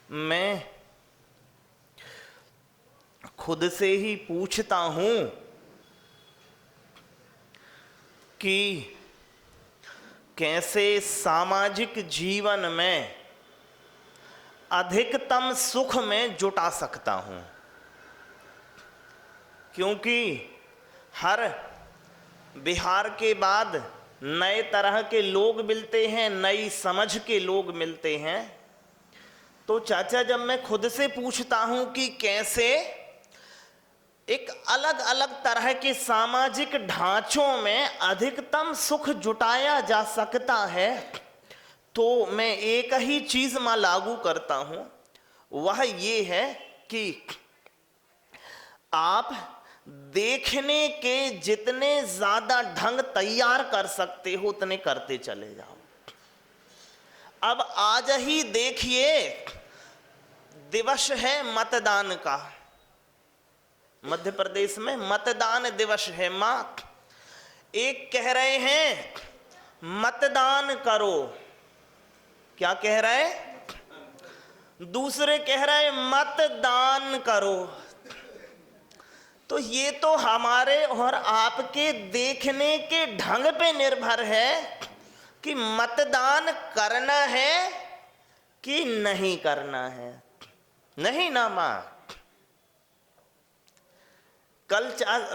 मैं खुद से ही पूछता हूं कि कैसे सामाजिक जीवन में अधिकतम सुख में जुटा सकता हूं, क्योंकि हर बिहार के बाद नए तरह के लोग मिलते हैं, नई समझ के लोग मिलते हैं। तो चाचा, जब मैं खुद से पूछता हूं कि कैसे एक अलग अलग तरह के सामाजिक ढांचों में अधिकतम सुख जुटाया जा सकता है, तो मैं एक ही चीज में लागू करता हूं। वह ये है कि आप देखने के जितने ज्यादा ढंग तैयार कर सकते हो उतने करते चले जाओ। अब आज ही देखिए, दिवस है मतदान का, मध्य प्रदेश में मतदान दिवस है। मां एक कह रहे हैं मतदान करो, क्या कह रहे? दूसरे कह रहे मतदान करो। तो ये तो हमारे और आपके देखने के ढंग पे निर्भर है कि मतदान करना है कि नहीं करना है। नहीं ना मां? कल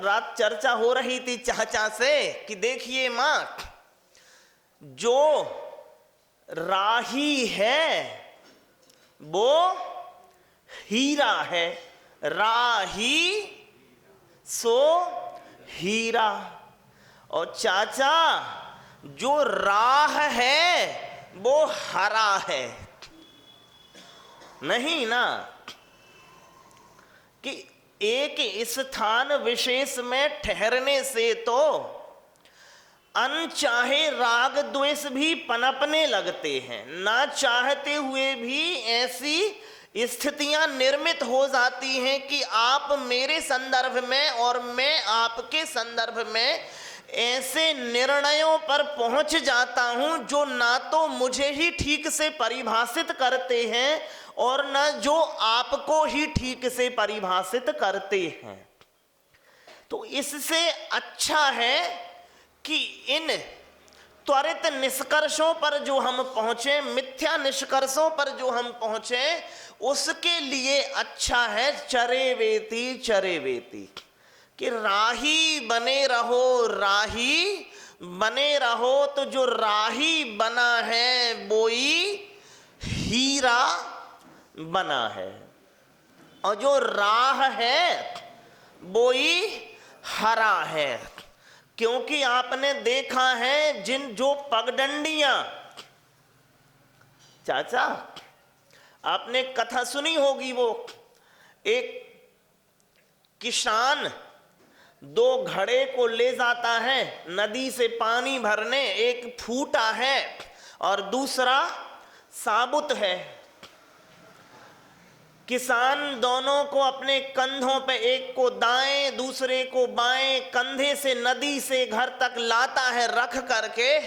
रात चर्चा हो रही थी चाचा से कि देखिए मां, जो राही है वो हीरा है, राही सो हीरा। और चाचा, जो राह है वो हरा है। नहीं ना? कि एक स्थान विशेष में ठहरने से तो अनचाहे राग द्वेष भी पनपने लगते हैं, ना चाहते हुए भी ऐसी स्थितियां निर्मित हो जाती हैं कि आप मेरे संदर्भ में और मैं आपके संदर्भ में ऐसे निर्णयों पर पहुंच जाता हूं जो ना तो मुझे ही ठीक से परिभाषित करते हैं और न जो आपको ही ठीक से परिभाषित करते हैं। तो इससे अच्छा है कि इन त्वरित निष्कर्षों पर जो हम पहुंचे, मिथ्या निष्कर्षों पर जो हम पहुंचे, उसके लिए अच्छा है चरे वेती चरे वेती, कि राही बने रहो, राही बने रहो। तो जो राही बना है वही हीरा बना है, और जो राह है वही हरा है। क्योंकि आपने देखा है जो पगडंडियां, चाचा आपने कथा सुनी होगी, वो एक किसान दो घड़े को ले जाता है नदी से पानी भरने, एक फूटा है और दूसरा साबुत है। किसान दोनों को अपने कंधों पे, एक को दाएं दूसरे को बाएं, कंधे से नदी से घर तक लाता है रख करके।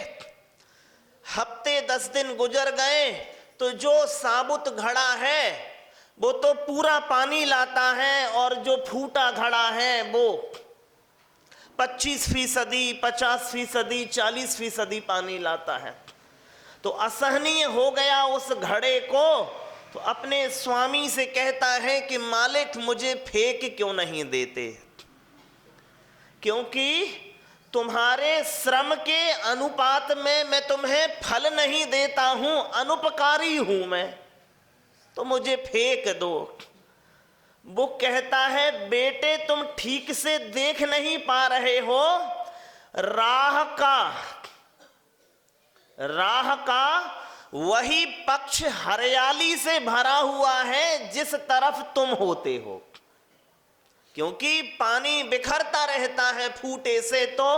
हफ्ते 10 दिन गुजर गए तो जो साबुत घड़ा है वो तो पूरा पानी लाता है, और जो फूटा घड़ा है वो 25%, 50%, 40% पानी लाता है। तो असहनीय हो गया उस घड़े को, तो अपने स्वामी से कहता है कि मालिक मुझे फेंक क्यों नहीं देते, क्योंकि तुम्हारे श्रम के अनुपात में मैं तुम्हें फल नहीं देता हूं, अनुपकारी हूं मैं, तो मुझे फेंक दो। वो कहता है बेटे तुम ठीक से देख नहीं पा रहे हो, राह का वही पक्ष हरियाली से भरा हुआ है जिस तरफ तुम होते हो, क्योंकि पानी बिखरता रहता है फूटे से। तो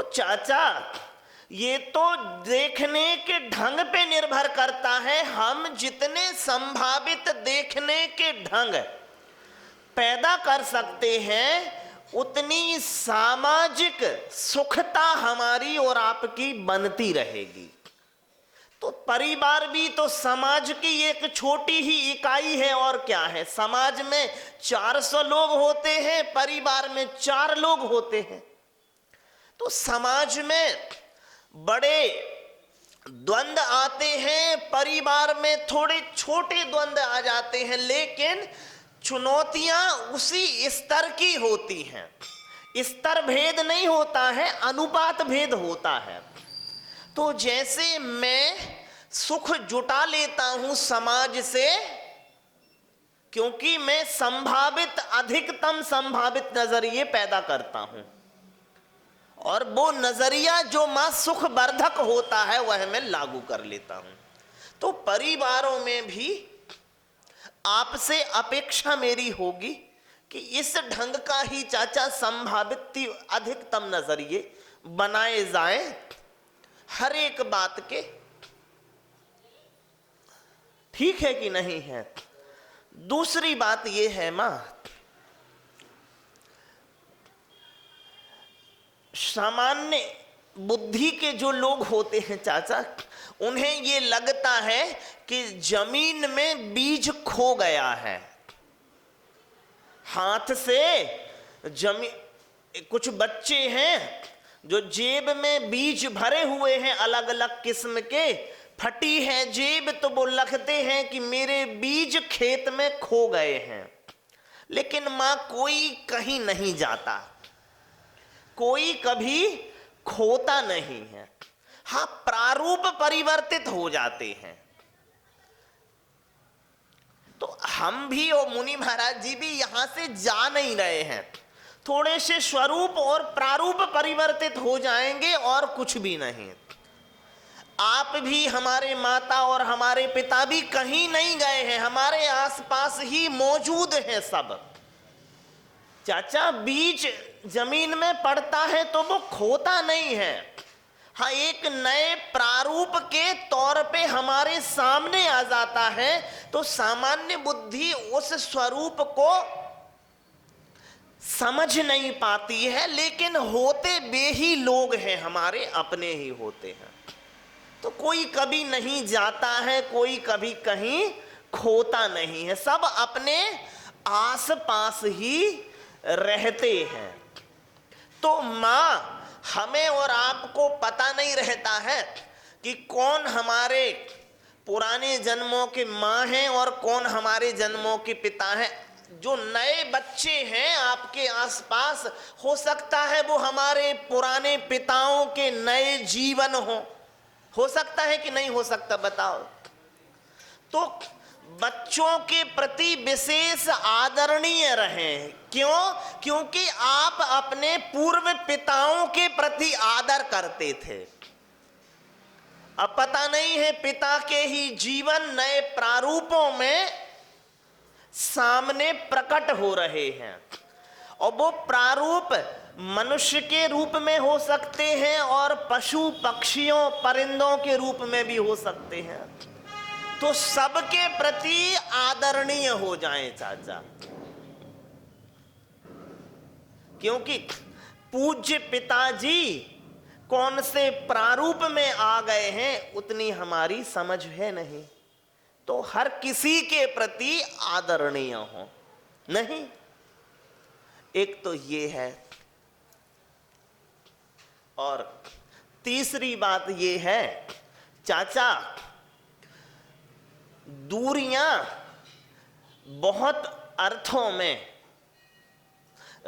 चाचा, ये तो देखने के ढंग पे निर्भर करता है। हम जितने संभावित देखने के ढंग पैदा कर सकते हैं उतनी सामाजिक सुखता हमारी और आपकी बनती रहेगी। तो परिवार भी तो समाज की एक छोटी ही इकाई है, और क्या है। समाज में 400 लोग होते हैं, परिवार में 4 लोग होते हैं। तो समाज में बड़े द्वंद्व आते हैं, परिवार में थोड़े छोटे द्वंद्व आ जाते हैं, लेकिन चुनौतियां उसी स्तर की होती हैं। स्तर भेद नहीं होता है, अनुपात भेद होता है। तो जैसे मैं सुख जुटा लेता हूं समाज से, क्योंकि मैं संभावित अधिकतम संभावित नजरिए पैदा करता हूं, और वो नजरिया जो मां सुख वर्धक होता है वह मैं लागू कर लेता हूं। तो परिवारों में भी आपसे अपेक्षा मेरी होगी कि इस ढंग का ही चाचा संभावित अधिकतम नजरिए बनाए जाएं हर एक बात के। ठीक है कि नहीं है। दूसरी बात यह है मां, सामान्य बुद्धि के जो लोग होते हैं चाचा, उन्हें ये लगता है कि जमीन में बीज खो गया है। हाथ से जमीन, कुछ बच्चे हैं जो जेब में बीज भरे हुए हैं अलग अलग किस्म के, फटी है जेब तो वो लिखते हैं कि मेरे बीज खेत में खो गए हैं। लेकिन मां कोई कहीं नहीं जाता, कोई कभी खोता नहीं है। हाँ, प्रारूप परिवर्तित हो जाते हैं। तो हम भी और मुनि महाराज जी भी यहां से जा नहीं रहे हैं, थोड़े से स्वरूप और प्रारूप परिवर्तित हो जाएंगे और कुछ भी नहीं। आप भी, हमारे माता और हमारे पिता भी कहीं नहीं गए हैं, हमारे आसपास ही मौजूद हैं सब। चाचा, बीज जमीन में पड़ता है तो वो खोता नहीं है। हाँ, एक नए प्रारूप के तौर पे हमारे सामने आ जाता है। तो सामान्य बुद्धि उस स्वरूप को समझ नहीं पाती है, लेकिन होते वे ही लोग हैं, हमारे अपने ही होते हैं। तो कोई कभी नहीं जाता है, कोई कभी कहीं खोता नहीं है, सब अपने आसपास ही रहते हैं। तो मां, हमें और आपको पता नहीं रहता है कि कौन हमारे पुराने जन्मों के मां हैं और कौन हमारे जन्मों के पिता हैं। जो नए बच्चे हैं आपके आसपास, हो सकता है वो हमारे पुराने पिताओं के नए जीवन हो सकता है कि नहीं हो सकता, बताओ। तो बच्चों के प्रति विशेष आदरणीय रहें। क्यों? क्योंकि आप अपने पूर्व पिताओं के प्रति आदर करते थे। अब पता नहीं है, पिता के ही जीवन नए प्रारूपों में सामने प्रकट हो रहे हैं, और वो प्रारूप मनुष्य के रूप में हो सकते हैं और पशु पक्षियों परिंदों के रूप में भी हो सकते हैं। तो सबके प्रति आदरणीय हो जाएं चाचा, क्योंकि पूज्य पिताजी कौन से प्रारूप में आ गए हैं उतनी हमारी समझ है नहीं। तो हर किसी के प्रति आदरणीय हो नहीं। एक तो ये है, और तीसरी बात ये है चाचा, दूरियां बहुत अर्थों में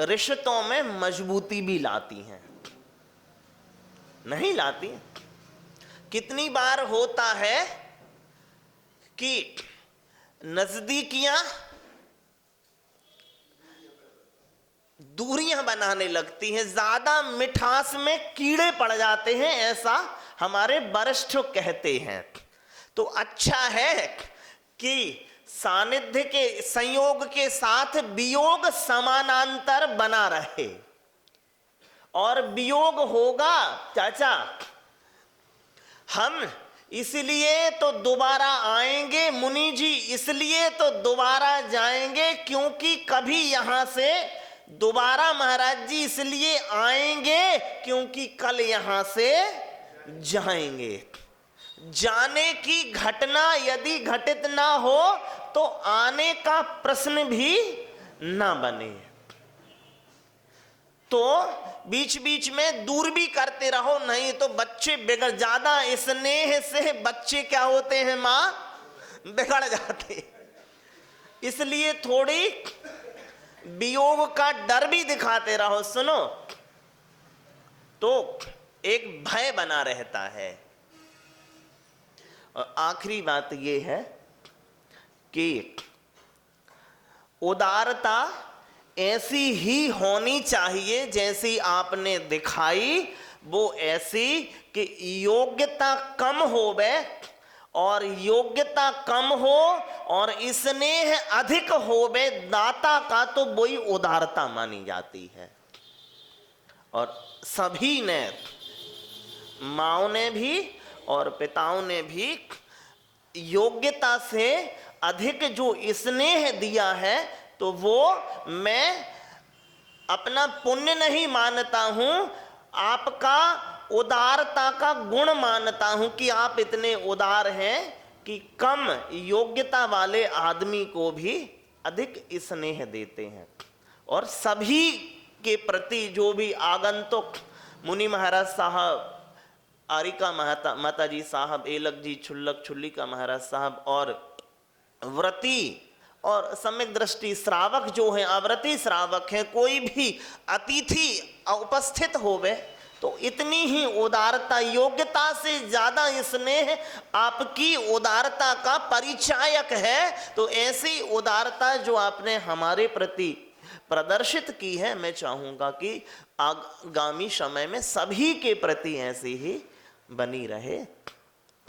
रिश्तों में मजबूती भी लाती हैं, नहीं लाती? कितनी बार होता है कि नजदीकियां दूरियां बनाने लगती हैं, ज्यादा मिठास में कीड़े पड़ जाते हैं, ऐसा हमारे वरिष्ठ कहते हैं। तो अच्छा है कि सानिध्य के संयोग के साथ वियोग समानांतर बना रहे, और वियोग होगा चाचा, हम इसलिए तो दोबारा आएंगे, मुनि जी इसलिए तो दोबारा जाएंगे, क्योंकि कभी यहां से दोबारा महाराज जी इसलिए आएंगे क्योंकि कल यहां से जाएंगे। जाने की घटना यदि घटित ना हो तो आने का प्रश्न भी ना बने। तो बीच बीच में दूर भी करते रहो, नहीं तो बच्चे बिगड़, ज्यादा स्नेह से बच्चे क्या होते हैं मां, बिगड़ जाते। इसलिए थोड़ी वियोग का डर भी दिखाते रहो। सुनो, तो एक भय बना रहता है। और आखिरी बात यह है कि उदारता ऐसी ही होनी चाहिए जैसी आपने दिखाई, वो ऐसी कि योग्यता कम होवे, और योग्यता कम हो और स्नेह अधिक होवे दाता का, तो वही उदारता मानी जाती है। और सभी ने, माओ ने भी और पिताओं ने भी योग्यता से अधिक जो स्नेह दिया है, तो वो मैं अपना पुण्य नहीं मानता हूं, आपका उदारता का गुण मानता हूं कि आप इतने उदार हैं कि कम योग्यता वाले आदमी को भी अधिक स्नेह देते हैं। और सभी के प्रति जो भी आगंतुक, मुनि महाराज साहब, आरिका माता जी साहब, एलक जी, छुल्लक छुल्लिका महाराज साहब, और व्रती और सम्यक दृष्टि श्रावक जो हैं, अव्रती श्रावक हैं, कोई भी अतिथि उपस्थित होवे तो इतनी ही उदारता, योग्यता से ज्यादा स्नेह आपकी उदारता का परिचायक है। तो ऐसी उदारता जो आपने हमारे प्रति प्रदर्शित की है, मैं चाहूंगा कि आगामी समय में सभी के प्रति ऐसी ही बनी रहे।